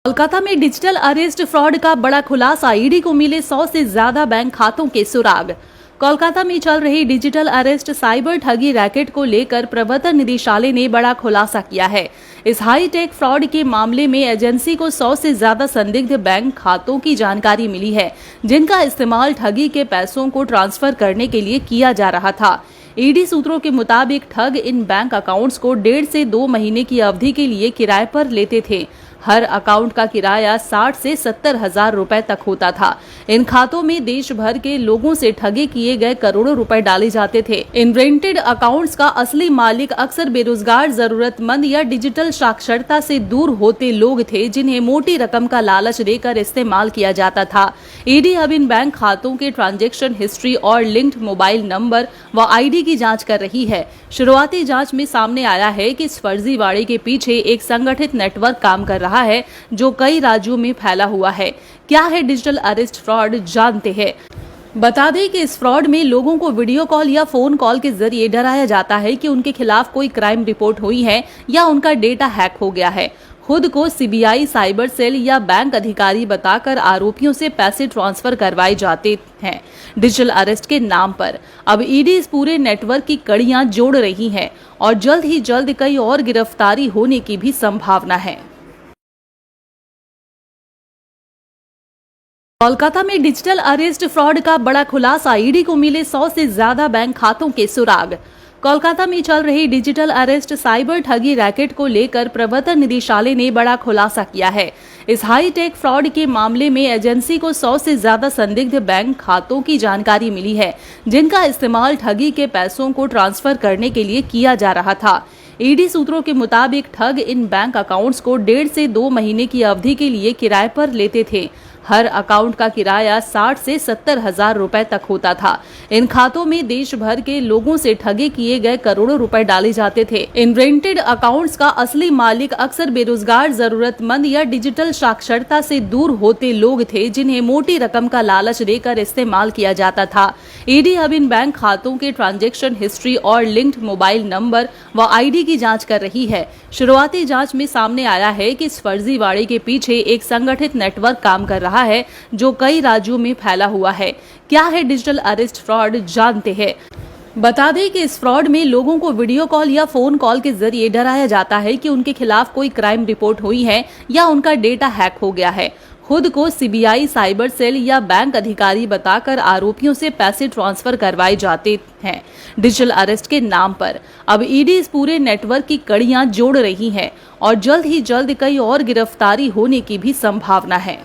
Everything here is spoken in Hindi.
कोलकाता में डिजिटल अरेस्ट फ्रॉड का बड़ा खुलासा, ईडी को मिले 100 से ज्यादा बैंक खातों के सुराग। कोलकाता में चल रही डिजिटल अरेस्ट साइबर ठगी रैकेट को लेकर प्रवर्तन निदेशालय ने बड़ा खुलासा किया है। इस हाईटेक फ्रॉड के मामले में एजेंसी को 100 से ज्यादा संदिग्ध बैंक खातों की जानकारी मिली है, जिनका इस्तेमाल ठगी के पैसों को ट्रांसफर करने के लिए किया जा रहा था। ईडी सूत्रों के मुताबिक ठग इन बैंक अकाउंट्स को 1.5 से 2 महीने की अवधि के लिए किराए पर लेते थे। हर अकाउंट का किराया 60 से 70 हजार रुपए तक होता था। इन खातों में देश भर के लोगों से ठगे किए गए करोड़ों रुपए डाले जाते थे। इन रेंटेड अकाउंट्स का असली मालिक अक्सर बेरोजगार, जरूरतमंद या डिजिटल साक्षरता से दूर होते लोग थे, जिन्हें मोटी रकम का लालच देकर इस्तेमाल किया जाता था। ईडी अब इन बैंक खातों के ट्रांजैक्शन हिस्ट्री और लिंक्ड मोबाइल नंबर व आईडी की जांच कर रही है। शुरुआती जांच में सामने आया है कि इस फर्जीवाड़े के पीछे एक संगठित नेटवर्क काम कर रहा है, जो कई राज्यों में फैला हुआ है। क्या है डिजिटल अरेस्ट फ्रॉड, जानते हैं। बता दें कि इस फ्रॉड में लोगों को वीडियो कॉल या फोन कॉल के जरिए डराया जाता है कि उनके खिलाफ कोई क्राइम रिपोर्ट हुई है या उनका डेटा हैक हो गया है। खुद को सीबीआई, साइबर सेल या बैंक अधिकारी बताकर आरोपियों से पैसे ट्रांसफर करवाए जाते हैं डिजिटल अरेस्ट के नाम पर। अब ईडी इस पूरे नेटवर्क की कड़ियां जोड़ रही है और जल्द ही जल्द कई और गिरफ्तारी होने की भी संभावना है। कोलकाता में डिजिटल अरेस्ट फ्रॉड का बड़ा खुलासा, ईडी को मिले 100 से ज्यादा बैंक खातों के सुराग। कोलकाता में चल रही डिजिटल अरेस्ट साइबर ठगी रैकेट को लेकर प्रवर्तन निदेशालय ने बड़ा खुलासा किया है। इस हाईटेक फ्रॉड के मामले में एजेंसी को 100 से ज्यादा संदिग्ध बैंक खातों की जानकारी मिली है, जिनका इस्तेमाल ठगी के पैसों को ट्रांसफर करने के लिए किया जा रहा था। ईडी सूत्रों के मुताबिक ठग इन बैंक अकाउंट्स को 1.5 से 2 महीने की अवधि के लिए किराए पर लेते थे। हर अकाउंट का किराया 60 से 70 हजार रुपए तक होता था। इन खातों में देश भर के लोगों से ठगे किए गए करोड़ों रुपए डाले जाते थे। इन रेंटेड अकाउंट्स का असली मालिक अक्सर बेरोजगार, जरूरतमंद या डिजिटल साक्षरता से दूर होते लोग थे, जिन्हें मोटी रकम का लालच देकर इस्तेमाल किया जाता था। ईडी अब इन बैंक खातों के ट्रांजैक्शन हिस्ट्री और लिंक्ड मोबाइल नंबर व आईडी की जांच कर रही है। शुरुआती जांच में सामने आया है कि इस फर्जीवाड़े के पीछे एक संगठित नेटवर्क काम कर रहा है, जो कई राज्यों में फैला हुआ है। क्या है डिजिटल अरेस्ट फ्रॉड, जानते हैं। बता दें कि इस फ्रॉड में लोगों को वीडियो कॉल या फोन कॉल के जरिए डराया जाता है कि उनके खिलाफ कोई क्राइम रिपोर्ट हुई है या उनका डेटा हैक हो गया है। खुद को सीबीआई, साइबर सेल या बैंक अधिकारी बताकर आरोपियों से पैसे ट्रांसफर करवाए जाते हैं डिजिटल अरेस्ट के नाम पर। अब ईडी इस पूरे नेटवर्क की कड़ियां जोड़ रही है और जल्द ही जल्द कई और गिरफ्तारी होने की भी संभावना है।